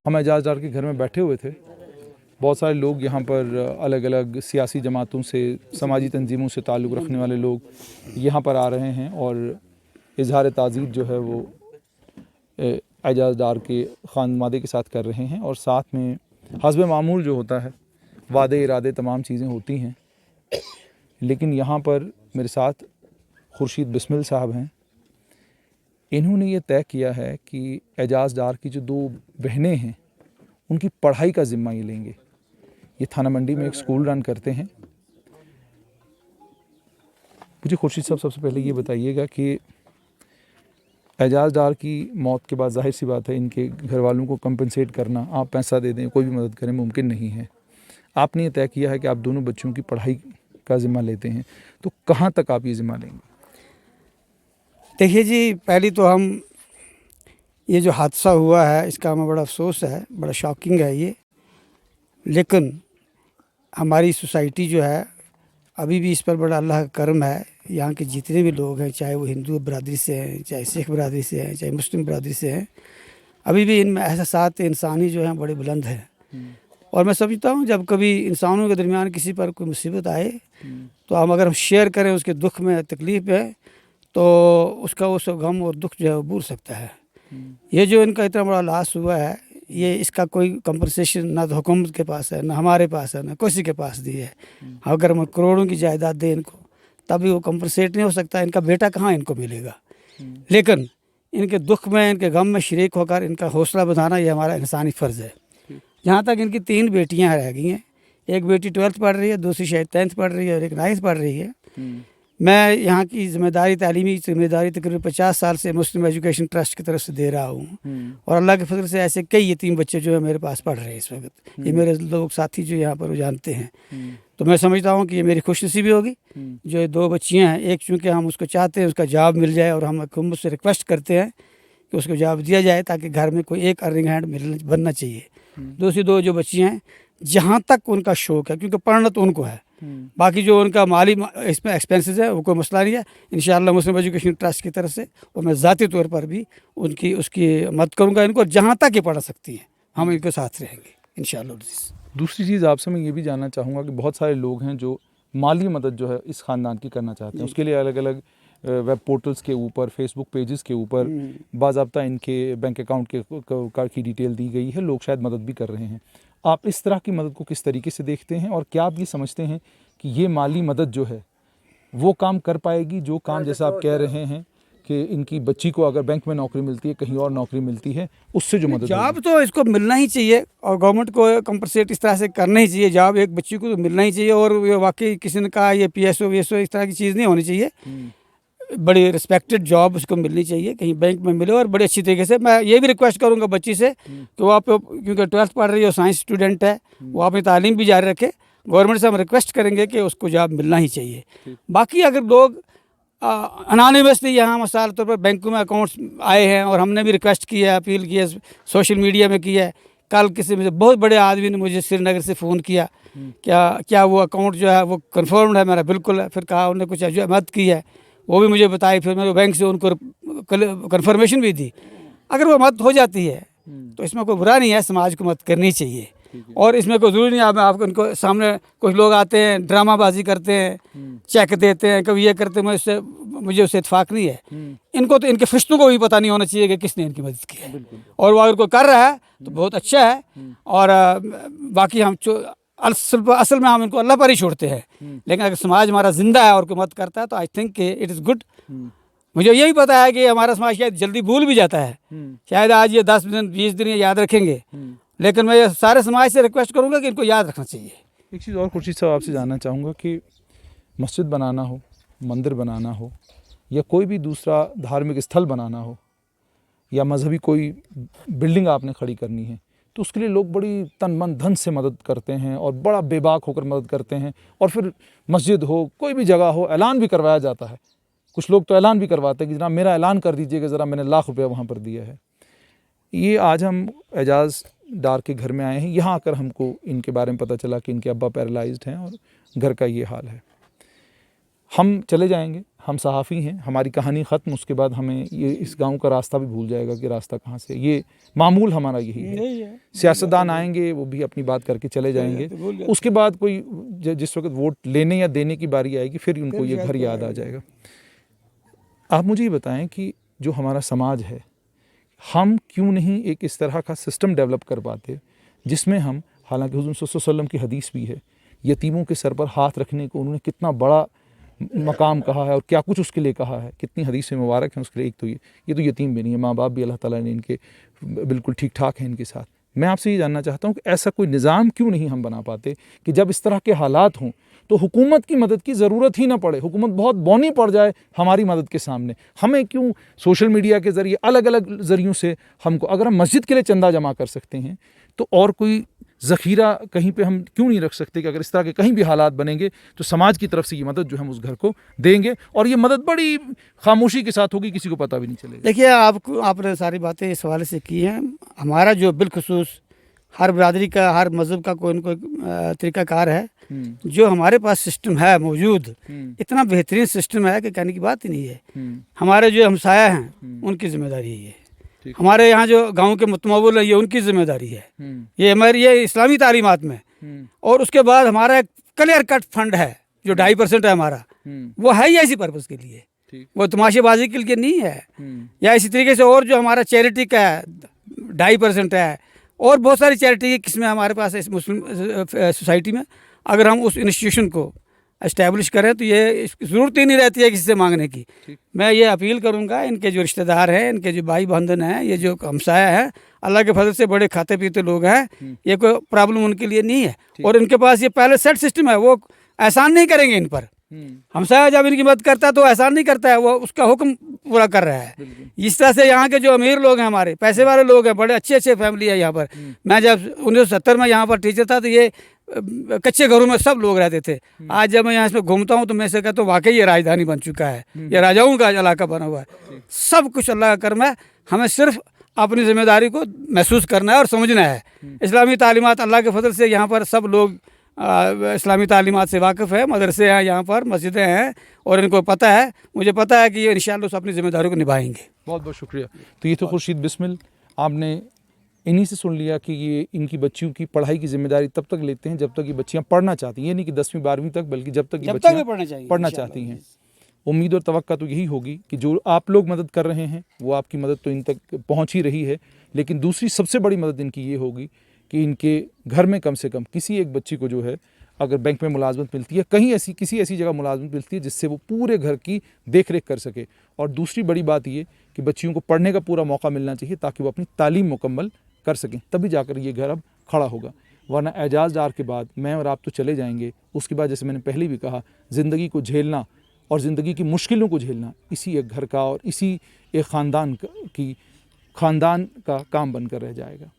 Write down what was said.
हम एजाज डार के घर में बैठे हुए थे। बहुत सारे लोग यहाँ पर अलग अलग सियासी जमातों से, समाजी तंजीमों से ताल्लुक़ रखने वाले लोग यहाँ पर आ रहे हैं और इजहार ताज़ीब जो है वो एजाज डार के ख़ानवादे के साथ कर रहे हैं। और साथ में हस्ब मामूल जो होता है, वादे इरादे तमाम चीज़ें होती हैं, लेकिन यहाँ पर मेरे साथ खुर्शीद बिस्मिल साहब हैं। इन्होंने ये तय किया है कि एजाज डार की जो 2 बहनें हैं उनकी पढ़ाई का ज़िम्मा ये लेंगे। ये थाना मंडी में एक स्कूल रन करते हैं। मुझे खुर्शीद साहब सबसे पहले ये बताइएगा कि एजाज डार की मौत के बाद ज़ाहिर सी बात है इनके घर वालों को कंपनसेट करना, आप पैसा दे दें, कोई भी मदद करें, मुमकिन नहीं है। आपने ये तय किया है कि आप दोनों बच्चों की पढ़ाई का ज़िम्मा लेते हैं, तो कहाँ तक आप ये ज़िम्मा लेंगे? देखिए जी, पहली तो हम ये जो हादसा हुआ है इसका हमें बड़ा अफसोस है, बड़ा शॉकिंग है ये। लेकिन हमारी सोसाइटी जो है अभी भी इस पर बड़ा अल्लाह का करम है। यहाँ के जितने भी लोग हैं, चाहे वो हिंदू बरादरी से हैं, चाहे सिख बरादरी से हैं, चाहे मुस्लिम बरादरी से हैं, अभी भी इनमें एहसासात इंसानी जो हैं बड़े बुलंद हैं। और मैं समझता हूँ जब कभी इंसानों के दरमियान किसी पर कोई मुसीबत आए तो अगर हम शेयर करें उसके दुख में, तकलीफ़ में, तो उसका वो सब गम और दुख जो है वो भूल सकता है। ये जो इनका इतना बड़ा लॉस हुआ है, ये इसका कोई कंपनसेशन ना तो हुकूमत के पास है, ना हमारे पास है, ना किसी के पास दी है। अगर हम करोड़ों की जायदाद दें इनको तभी वो कंपनसेट नहीं हो सकता। इनका बेटा कहाँ इनको मिलेगा। लेकिन इनके दुख में, इनके गम में शरीक होकर इनका हौसला बढ़ाना ये हमारा इंसानी फ़र्ज़ है। यहाँ तक इनकी 3 बेटियाँ रह गई हैं। एक बेटी 12th पढ़ रही है, दूसरी शायद 10th पढ़ रही है और एक 9th पढ़ रही है। मैं यहाँ की ज़िम्मेदारी, तालीमी ज़िम्मेदारी तकरीबन 50 साल से मुस्लिम एजुकेशन ट्रस्ट की तरफ से दे रहा हूँ। और अल्लाह के फजल से ऐसे कई यतीम बच्चे जो है मेरे पास पढ़ रहे हैं इस वक्त। ये मेरे लोग साथी जो यहाँ पर वो जानते हैं। तो मैं समझता हूँ कि ये मेरी खुशनसीबी होगी जो ये 2 बच्चियाँ हैं। एक चूँकि हम उसको चाहते हैं उसका जॉब मिल जाए और हम हुकूमत से रिक्वेस्ट करते हैं कि उसको जॉब दिया जाए ताकि घर में कोई एक अर्निंग हैंड बनना चाहिए। दूसरी 2 जो बच्चियाँ हैं, जहाँ तक उनका शौक़ है, क्योंकि पढ़ना तो उनको है, बाकी जो उनका माली इसमें एक्सपेंसेस है वो कोई मसला नहीं है। इंशाअल्लाह मुस्लिम एजुकेशन ट्रस्ट की तरफ से और मैं ज़ाती तौर पर भी उसकी मदद करूँगा इनको। जहाँ तक ये पढ़ सकती हैं हम इनके साथ रहेंगे इंशाअल्लाह। दूसरी चीज़ आपसे मैं ये भी जानना चाहूँगा कि बहुत सारे लोग हैं जो माली मदद जो है इस ख़ानदान की करना चाहते हैं। उसके लिए अलग अलग वेब पोर्टल्स के ऊपर, फेसबुक पेजेस के ऊपर बाज़ाब्ता इनके बैंक अकाउंट की डिटेल दी गई है। लोग शायद मदद भी कर रहे हैं। आप इस तरह की मदद को किस तरीके से देखते हैं और क्या आप ये समझते हैं कि ये माली मदद जो है वो काम कर पाएगी जो काम, जैसा आप कह रहे हैं कि इनकी बच्ची को अगर बैंक में नौकरी मिलती है, कहीं और नौकरी मिलती है, उससे जो मदद जॉब तो इसको मिलना ही चाहिए और गवर्नमेंट को कंपनसेट इस तरह से करना ही चाहिए। जॉब एक बच्ची को तो मिलना ही चाहिए। और वाकई किसी ने कहा ये PSO VSO इस तरह की चीज़ नहीं होनी चाहिए। बड़ी रिस्पेक्टेड जॉब उसको मिलनी चाहिए, कहीं बैंक में मिले और बड़े अच्छी तरीके से। मैं ये भी रिक्वेस्ट करूँगा बच्ची से कि वो आप, क्योंकि 12th पढ़ रही है, साइंस स्टूडेंट है, वो अपनी तालीम भी जारी रखे। गवर्नमेंट से हम रिक्वेस्ट करेंगे कि उसको जॉब मिलना ही चाहिए। बाकी अगर लोग अनोनिमसली यहाँ मिसाल तौर पर बैंकों में अकाउंट्स आए हैं और हमने भी रिक्वेस्ट की है, अपील की है, सोशल मीडिया में की है। कल किसी में बहुत बड़े आदमी ने मुझे श्रीनगर से फ़ोन किया, क्या वो अकाउंट जो है वो कन्फर्म्ड है? मेरा बिल्कुल है। फिर कहा उन्होंने कुछ मदद की है, वो भी मुझे बताई। फिर मैंने बैंक से उनको कन्फर्मेशन भी दी। अगर वो मदद हो जाती है तो इसमें कोई बुरा नहीं है, समाज को मदद करनी चाहिए। और इसमें कोई ज़रूरी नहीं है आप उनको सामने कुछ लोग आते हैं ड्रामाबाजी करते हैं, चेक देते हैं, कभी ये करते हैं, मुझे उससे इत्फाक नहीं है। इनको तो इनके फरिश्तों को भी पता नहीं होना चाहिए कि किसने इनकी मदद की है। और वो अगर कोई कर रहा है तो बहुत अच्छा है। और बाकी हम असल में हम इनको अल्लाह पर ही छोड़ते हैं। लेकिन अगर समाज हमारा जिंदा है और कोई मदद करता है तो I think it is good. मुझे यही पता है कि हमारा समाज शायद जल्दी भूल भी जाता है। शायद आज ये 10 दिन 20 दिन याद रखेंगे, लेकिन मैं सारे समाज से रिक्वेस्ट करूंगा कि इनको याद रखना चाहिए। एक चीज़ और खुर्शीद साहब आपसे जानना चाहूँगा कि मस्जिद बनाना हो, मंदिर बनाना हो, या कोई भी दूसरा धार्मिक स्थल बनाना हो, या मजहबी कोई बिल्डिंग आपने खड़ी करनी है, तो उसके लिए लोग बड़ी तन मन धन से मदद करते हैं और बड़ा बेबाक होकर मदद करते हैं। और फिर मस्जिद हो, कोई भी जगह हो, ऐलान भी करवाया जाता है। कुछ लोग तो ऐलान भी करवाते हैं कि जनाब मेरा ऐलान कर दीजिएगा ज़रा, मैंने लाख रुपया वहाँ पर दिया है। ये आज हम एजाज डार के घर में आए हैं। यहाँ आकर हमको इनके बारे में पता चला कि इनके अब्बा पैरालाइज्ड हैं और घर का ये हाल है। हम चले जाएंगे, हम सहाफ़ी हैं, हमारी कहानी ख़त्म, उसके बाद हमें ये इस गांव का रास्ता भी भूल जाएगा कि रास्ता कहाँ से, ये मामूल हमारा यही है। सियासतदान आएंगे, वो भी अपनी बात करके चले जाएंगे, उसके बाद कोई जिस वक्त वोट लेने या देने की बारी आएगी फिर उनको ये घर याद आ जाएगा। आप मुझे ये बताएं कि जो हमारा समाज है, हम क्यों नहीं एक इस तरह का सिस्टम डेवलप कर पाते जिसमें हम, हालांकि हुज़ूर सल्लल्लाहु अलैहि वसल्लम की हदीस भी है, यतीमों के सर पर हाथ रखने को उन्होंने कितना बड़ा मकाम कहा है और क्या कुछ उसके लिए कहा है, कितनी हदीसें मुबारक हैं उसके लिए। एक तो ये तो यतीम भी नहीं है, माँ बाप भी अल्लाह ताला ने इनके बिल्कुल ठीक ठाक हैं इनके साथ। मैं आपसे ये जानना चाहता हूँ कि ऐसा कोई निज़ाम क्यों नहीं हम बना पाते कि जब इस तरह के हालात हों तो हुकूमत की मदद की ज़रूरत ही ना पड़े, हुकूमत बहुत बौनी पड़ जाए हमारी मदद के सामने। हमें क्यों सोशल मीडिया के ज़रिए, अलग अलग ज़रियों से हमको, अगर हम मस्जिद के लिए चंदा जमा कर सकते हैं तो और कोई ज़ख़ीरा कहीं पे हम क्यों नहीं रख सकते कि अगर इस तरह के कहीं भी हालात बनेंगे तो समाज की तरफ से ये मदद जो हम उस घर को देंगे, और ये मदद बड़ी खामोशी के साथ होगी, किसी को पता भी नहीं चलेगा। देखिए, आपने सारी बातें इस हवाले से की हैं। हमारा जो बिलखुसूस हर बरादरी का, हर मज़हब का कोई न कोई तरीक़ाकार है। जो हमारे पास सिस्टम है मौजूद, इतना बेहतरीन सिस्टम है कि कहने की बात ही नहीं है। हमारे जो हमसाया हैं उनकी ज़िम्मेदारी है ये, हमारे यहाँ जो गांव के मुतमव्वल है ये उनकी ज़िम्मेदारी है, ये हमारी ये इस्लामी तालीमात में। और उसके बाद हमारा एक क्लियर कट फंड है जो 2.5% है हमारा, वो है ही ऐसी पर्पज़ के लिए, वो तमाशेबाजी के लिए नहीं है। या इसी तरीके से और जो हमारा चैरिटी का है 2.5% है, और बहुत सारी चैरिटी की किस्में हमारे पास इस मुस्लिम सोसाइटी में। अगर हम उस इंस्टीट्यूशन को इस्टेब्लिश करें तो ये ज़रूरत ही नहीं रहती है किसी से मांगने की। मैं ये अपील करूंगा, इनके जो रिश्तेदार हैं, इनके जो भाई बंधन हैं, ये जो हमसाया है, अल्लाह के फजल से बड़े खाते पीते लोग हैं, ये कोई प्रॉब्लम उनके लिए नहीं है। और इनके पास ये पहले सेट सिस्टम है, वो एहसान नहीं करेंगे इन पर। हमसाया जब इनकी मदद करता है तो एहसान नहीं करता है, वो उसका हुक्म पूरा कर रहा है। इस तरह से यहाँ के जो अमीर लोग हैं, हमारे पैसे वाले लोग हैं, बड़े अच्छे अच्छे फैमिली है यहाँ पर। मैं जब 1970 में यहाँ पर टीचर था तो ये कच्चे घरों में सब लोग रहते थे। आज जब मैं यहाँ इसमें घूमता हूँ तो मैं से कहता हूँ वाकई ये राजधानी बन चुका है, ये राजाओं का इलाका बना हुआ है। सब कुछ अल्लाह का करम है, हमें सिर्फ अपनी जिम्मेदारी को महसूस करना है और समझना है। इस्लामी तालीमात अल्लाह के फजल से यहाँ पर सब लोग इस्लामी तालीमात से वाकिफ़ है, मदरसे हैं यहाँ पर, मस्जिदें हैं, और इनको पता है, मुझे पता है कि ये इंशाअल्लाह अपनी ज़िम्मेदारी को निभाएंगे। बहुत बहुत शुक्रिया। तो ये तो खुर्शीद बिस्मिल, आपने इन्हीं से सुन लिया कि ये इनकी बच्चियों की पढ़ाई की जिम्मेदारी तब तक लेते हैं जब तक ये बच्चियाँ पढ़ना चाहती हैं, ये नहीं कि 10वीं 12वीं तक, बल्कि जब तक ये बच्चियाँ पढ़ना चाहती हैं। उम्मीद और तवक्का तो यही होगी कि जो आप लोग मदद कर रहे हैं वो आपकी मदद तो इन तक पहुँच ही रही है, लेकिन दूसरी सबसे बड़ी मदद इनकी ये होगी कि इनके घर में कम से कम किसी एक बच्ची को जो है, अगर बैंक में मुलाजमत मिलती है, कहीं ऐसी किसी ऐसी जगह मुलाजमत मिलती है जिससे वो पूरे घर की देख रेख कर सके। और दूसरी बड़ी बात ये कि बच्चियों को पढ़ने का पूरा मौका मिलना चाहिए ताकि वो अपनी तालीम मुकम्मल कर सकें, तभी जाकर ये घर अब खड़ा होगा। वरना एजाज़ डार के बाद मैं और आप तो चले जाएंगे, उसके बाद जैसे मैंने पहले भी कहा, ज़िंदगी को झेलना और ज़िंदगी की मुश्किलों को झेलना इसी एक घर का और इसी एक ख़ानदान का काम बनकर रह जाएगा।